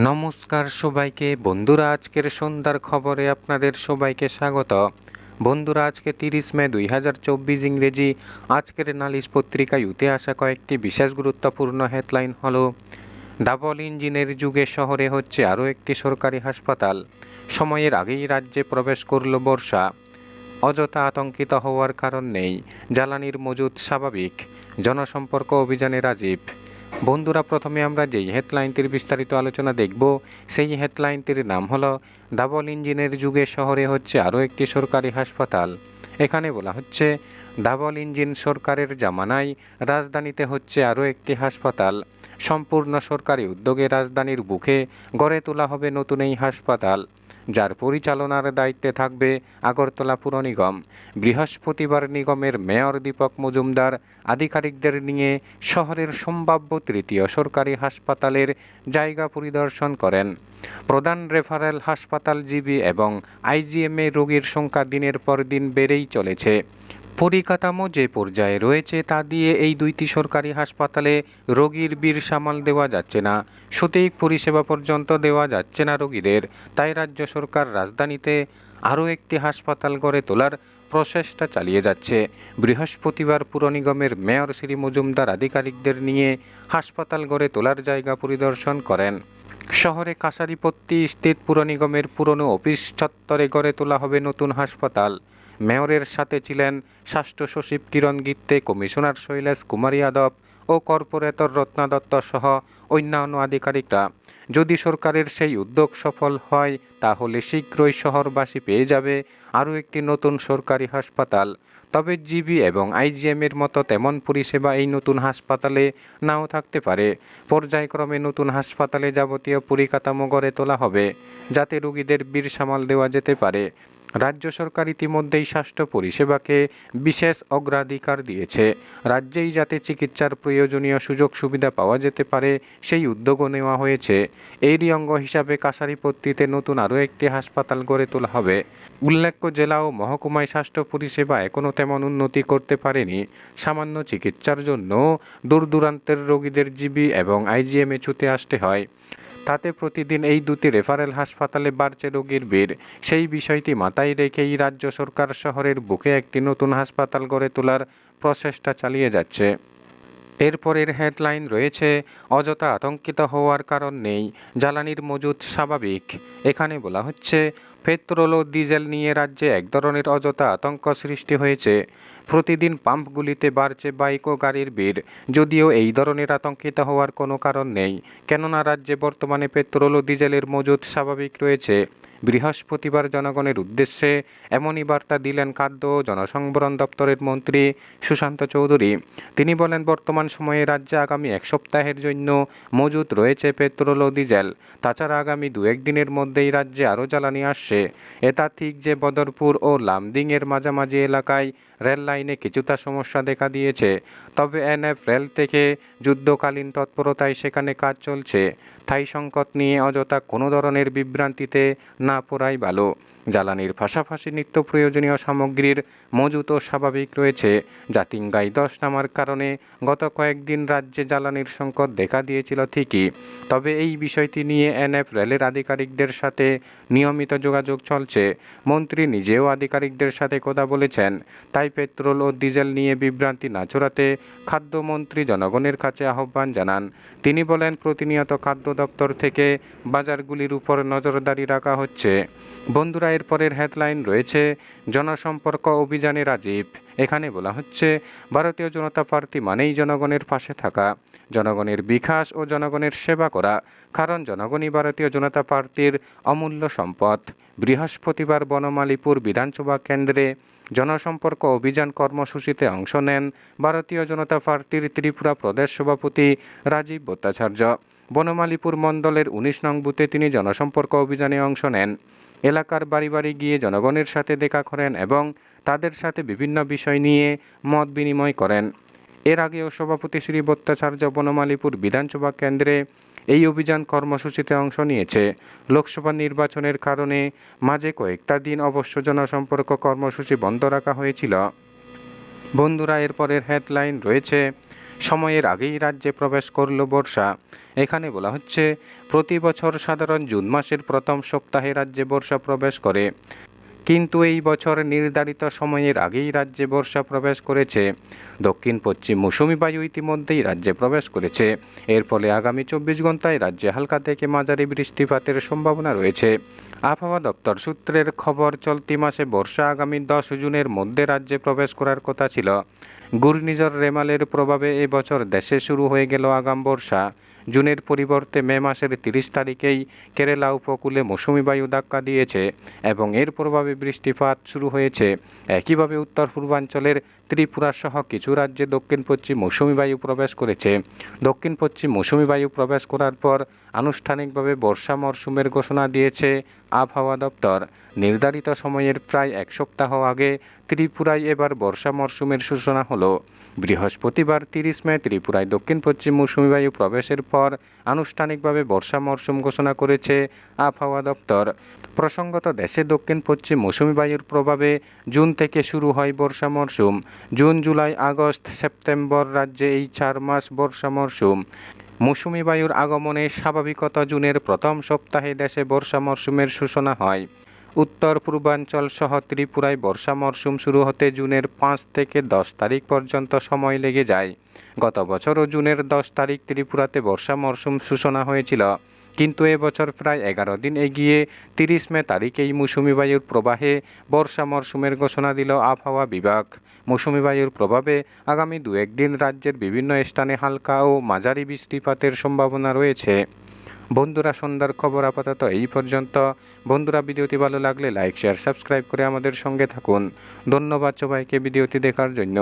নমস্কার সবাইকে বন্ধুরা, আজকের সন্ধ্যার খবরে আপনাদের সবাইকে স্বাগত। বন্ধুরা, আজকে 30 মে 2024 ইংরেজি আজকের নালিশ পত্রিকায় উঠে আসা কয়েকটি বিশেষ গুরুত্বপূর্ণ হেডলাইন হলো: ডাবল ইঞ্জিনের যুগে শহরে হচ্ছে আরও একটি সরকারি হাসপাতাল, সময়ের আগেই রাজ্যে প্রবেশ করল বর্ষা, অযথা আতঙ্কিত হওয়ার কারণ নেই, জ্বালানির মজুদ স্বাভাবিক, জনসম্পর্ক অভিযানে রাজীব। বন্ধুরা, প্রথমে আমরা যেই হেডলাইনটির বিস্তারিত আলোচনা দেখব সেই হেডলাইনটির নাম হলো ডাবল ইঞ্জিনের যুগে শহরে হচ্ছে আরও একটি সরকারি হাসপাতাল। এখানে বলা হচ্ছে, ডাবল ইঞ্জিন সরকারের জামানায় রাজধানীতে হচ্ছে আরও একটি হাসপাতাল। সম্পূর্ণ সরকারি উদ্যোগে রাজধানীর বুকে গড়ে তোলা হবে নতুন এই হাসপাতাল, যার পরিচালনার দায়িত্বে থাকবে আগরতলা পুর নিগম। বৃহস্পতিবার নিগমের মেয়র দীপক মজুমদার আধিকারিকদের নিয়ে শহরের সম্ভাব্য তৃতীয় সরকারি হাসপাতালের জায়গা পরিদর্শন করেন। প্রধান রেফারেল হাসপাতাল জিবি এবং আইজিএমে রোগীর সংখ্যা দিনের পর দিন বেড়েই চলেছে। পরিকাঠামো যে পর্যায়ে রয়েছে তা দিয়ে এই দুইটি সরকারি হাসপাতালে রোগীর ভিড় সামাল দেওয়া যাচ্ছে না, সঠিক পরিষেবা পর্যন্ত দেওয়া যাচ্ছে না রোগীদের। তাই রাজ্য সরকার রাজধানীতে আরও একটি হাসপাতাল গড়ে তোলার প্রচেষ্টা চালিয়ে যাচ্ছে। বৃহস্পতিবার পুর নিগমের মেয়র শ্রী মজুমদার আধিকারিকদের নিয়ে হাসপাতাল গড়ে তোলার জায়গা পরিদর্শন করেন। শহরে কাছারিপট্টি স্থিত পুর নিগমের পুরনো অফিস চত্বরে গড়ে তোলা হবে নতুন হাসপাতাল। মেয়রের সাথে ছিলেন স্বাস্থ্য সচিব কিরণ গিত্তে, কমিশনার শৈলেশ কুমার যাদব ও কর্পোরেটর রত্না দত্ত সহ অন্যান্য আধিকারিকরা। যদি সরকারের সেই উদ্যোগ সফল হয় তাহলে শীঘ্রই শহরবাসী পেয়ে যাবে আরও একটি নতুন সরকারি হাসপাতাল। তবে জিবি এবং আইজিএমের মতো তেমন পরিষেবা এই নতুন হাসপাতালে নাও থাকতে পারে। পর্যায়ক্রমে নতুন হাসপাতালে যাবতীয় পরিকাঠামো গড়ে তোলা হবে, যাতে রোগীদের ভিড় সামাল দেওয়া যেতে পারে। রাজ্য সরকার ইতিমধ্যেই স্বাস্থ্য পরিষেবাকে বিশেষ অগ্রাধিকার দিয়েছে। রাজ্যেই যাতে চিকিৎসার প্রয়োজনীয় সুযোগ সুবিধা পাওয়া যেতে পারে সেই উদ্যোগও নেওয়া হয়েছে। এরই অঙ্গ হিসাবে কাছারিপট্টিতে নতুন আরও একটি হাসপাতাল গড়ে তোলা হবে। উল্লেখ্য, জেলা ও মহকুমায় স্বাস্থ্য পরিষেবা এখনও তেমন উন্নতি করতে পারেনি। সামান্য চিকিৎসার জন্য দূর দূরান্তের রোগীদের জিবি এবং আইজিএমে ছুটে আসতে হয়। তাতে প্রতিদিন এই দুটি রেফারেল হাসপাতালে বাড়ছে রোগীর ভিড়। সেই বিষয়টি মাথায় রেখেই রাজ্য সরকার শহরের বুকে একটি নতুন হাসপাতাল গড়ে তোলার প্রচেষ্টা চালিয়ে যাচ্ছে। এরপরের হেডলাইন রয়েছে, অযথা আতঙ্কিত হওয়ার কারণ নেই, জ্বালানির মজুদ স্বাভাবিক। এখানে বলা হচ্ছে, পেট্রোল ও ডিজেল নিয়ে রাজ্যে এক ধরনের অযথা আতঙ্ক সৃষ্টি হয়েছে। প্রতিদিন পাম্পগুলিতে বাড়ছে বাইক ও গাড়ির ভিড়। যদিও এই ধরনের আতঙ্কিত হওয়ার কোনো কারণ নেই, কেননা রাজ্যে বর্তমানে পেট্রোল ও ডিজেলের মজুদ স্বাভাবিক রয়েছে। বৃহস্পতিবার জনগণের উদ্দেশ্যে এমনই বার্তা দিলেন খাদ্য ও জনসংবরণ দপ্তরের মন্ত্রী সুশান্ত চৌধুরী। তিনি বলেন, বর্তমান সময়ে রাজ্যে আগামী এক সপ্তাহের জন্য মজুদ রয়েছে পেট্রোল ও ডিজেল। তাছাড়া আগামী 2-1 দিনের মধ্যেই রাজ্যে আরও জ্বালানি আসছে। এটা ঠিক যে বদরপুর ও লামডিংয়ের মাঝামাঝি এলাকায় রেল লাইনে কিছুটা সমস্যা দেখা দিয়েছে, তবে এনএফ রেল থেকে যুদ্ধকালীন তৎপরতায় সেখানে কাজ চলছে। স্থায়ী সংকট নিয়ে অযথা কোনো ধরনের বিভ্রান্তিতে না পড়াই ভালো। জ্বালানির পাশাপাশি নিত্য প্রয়োজনীয় সামগ্রীর মজুতও স্বাভাবিক রয়েছে। জাতিঙ্গায় ধস নামার কারণে গত কয়েকদিন রাজ্যে জ্বালানির সংকট দেখা দিয়েছিল ঠিকই, তবে এই বিষয়টি নিয়ে এনএফ রেলের আধিকারিকদের সাথে নিয়মিত যোগাযোগ চলছে। মন্ত্রী নিজেও আধিকারিকদের সাথে কথা বলেছেন। তাই পেট্রোল ও ডিজেল নিয়ে বিভ্রান্তি না ছড়াতে খাদ্যমন্ত্রী জনগণের কাছে আহ্বান জানান। তিনি বলেন, প্রতিনিয়ত খাদ্য দপ্তর থেকে বাজারগুলির উপর নজরদারি রাখা হচ্ছে। বন্ধুরা, এরপরের হেডলাইন রয়েছে, জনসম্পর্ক অভিযানে রাজীব। এখানে বলা হচ্ছে, ভারতীয় জনতা পার্টি মানেই জনগণের পাশে থাকা, জনগণের বিকাশ ও জনগণের সেবা করা, কারণ জনগণই ভারতীয় জনতা পার্টির অমূল্য সম্পদ। বৃহস্পতিবার বনমালীপুর বিধানসভা কেন্দ্রে জনসম্পর্ক অভিযান কর্মসূচিতে অংশ নেন ভারতীয় জনতা পার্টির ত্রিপুরা প্রদেশ সভাপতি রাজীব ভট্টাচার্য। বনমালীপুর মণ্ডলের 19 নং বুথে তিনি জনসম্পর্ক অভিযানে অংশ নেন। এলাকার বাড়ি বাড়ি গিয়ে জনগণের সাথে দেখা করেন এবং তাদের সাথে বিভিন্ন বিষয় নিয়ে মত বিনিময় করেন। এর আগেও সভাপতি শ্রী ভট্টাচার্য বনমালীপুর বিধানসভা কেন্দ্রে এই অভিযান কর্মসূচিতে অংশ নিয়েছে। লোকসভা নির্বাচনের কারণে মাঝে কয়েকটা দিন অবশ্য জনসম্পর্ক কর্মসূচি বন্ধ রাখা হয়েছিল। বন্ধুরা, এরপরের হেডলাইন রয়েছে, সময়ের আগেই রাজ্যে প্রবেশ করল বর্ষা। এখানে বলা হচ্ছে প্রতি বছর সাধারণ জুন মাসের প্রথম সপ্তাহে রাজ্যে বর্ষা প্রবেশ করে, কিন্তু এই বছর নির্ধারিত সময়ের আগেই রাজ্যে বর্ষা প্রবেশ করেছে। দক্ষিণ পশ্চিম মৌসুমি বায়ু ইতিমধ্যেই রাজ্যে প্রবেশ করেছে। এর ফলে আগামী 24 ঘন্টায় রাজ্যে হালকা থেকে মাঝারি বৃষ্টিপাতের সম্ভাবনা রয়েছে। আবহাওয়া দপ্তর সূত্রের খবর, চলতি মাসে বর্ষা আগামী 10 জুনের মধ্যে রাজ্যে প্রবেশ করার কথা ছিল। ঘূর্ণিঝড় রেমালের প্রভাবে এবছর দেশে শুরু হয়ে গেল আগাম বর্ষা। জুনের পরিবর্তে মে মাসের 30 তারিখেই কেরালা উপকূলে মৌসুমি বায়ু ধাক্কা দিয়েছে এবং এর প্রভাবে বৃষ্টিপাত শুরু হয়েছে। একইভাবে উত্তর পূর্বাঞ্চলের ত্রিপুরা সহ কিছু রাজ্যে দক্ষিণ পশ্চিম মৌসুমি বায়ু প্রবেশ করেছে। দক্ষিণ পশ্চিম মৌসুমি বায়ু প্রবেশ করার পর আনুষ্ঠানিকভাবে বর্ষা মরশুমের ঘোষণা দিয়েছে আবহাওয়া দপ্তর। নির্ধারিত সময়ের প্রায় এক সপ্তাহ আগে ত্রিপুরায় এবার বর্ষা মরশুমের সূচনা হলো। বৃহস্পতিবার 30 মে ত্রিপুরায় দক্ষিণ পশ্চিম মৌসুমি বায়ু প্রবেশের পর আনুষ্ঠানিকভাবে বর্ষা মরশুম ঘোষণা করেছে আবহাওয়া দপ্তর। প্রসঙ্গত, দেশে দক্ষিণ পশ্চিম মৌসুমি বায়ুর প্রভাবে জুন থেকে শুরু হয় বর্ষা মরশুম। জুন, জুলাই, আগস্ট, সেপ্টেম্বর রাজ্যে এই 4 মাস বর্ষা মরশুম। মৌসুমি বায়ুর আগমনে স্বাভাবিকত জুনের প্রথম সপ্তাহে দেশে বর্ষা মরশুমের সূচনা হয়। উত্তর পূর্বাঞ্চল সহ ত্রিপুরায় বর্ষা মরশুম শুরু হতে জুনের 5 থেকে 10 তারিখ পর্যন্ত সময় লেগে যায়। গত বছরও জুনের 10 তারিখ ত্রিপুরাতে বর্ষা মরশুম সূচনা হয়েছিল, কিন্তু এবছর প্রায় 11 দিন এগিয়ে 30 মে তারিখেই মৌসুমি বায়ুর প্রবাহে বর্ষা মরশুমের ঘোষণা দিল আবহাওয়া বিভাগ। মৌসুমি বায়ুর প্রভাবে আগামী 2-1 দিন রাজ্যের বিভিন্ন স্থানে হালকা ও মাঝারি বৃষ্টিপাতের সম্ভাবনা রয়েছে। বন্ধুরা, সন্ধ্যার খবর আপাতত এই পর্যন্ত। বন্ধুরা, ভিডিওটি ভালো লাগলে লাইক, শেয়ার, সাবস্ক্রাইব করে আমাদের সঙ্গে থাকুন। ধন্যবাদ সবাইকে ভিডিওটি দেখার জন্য।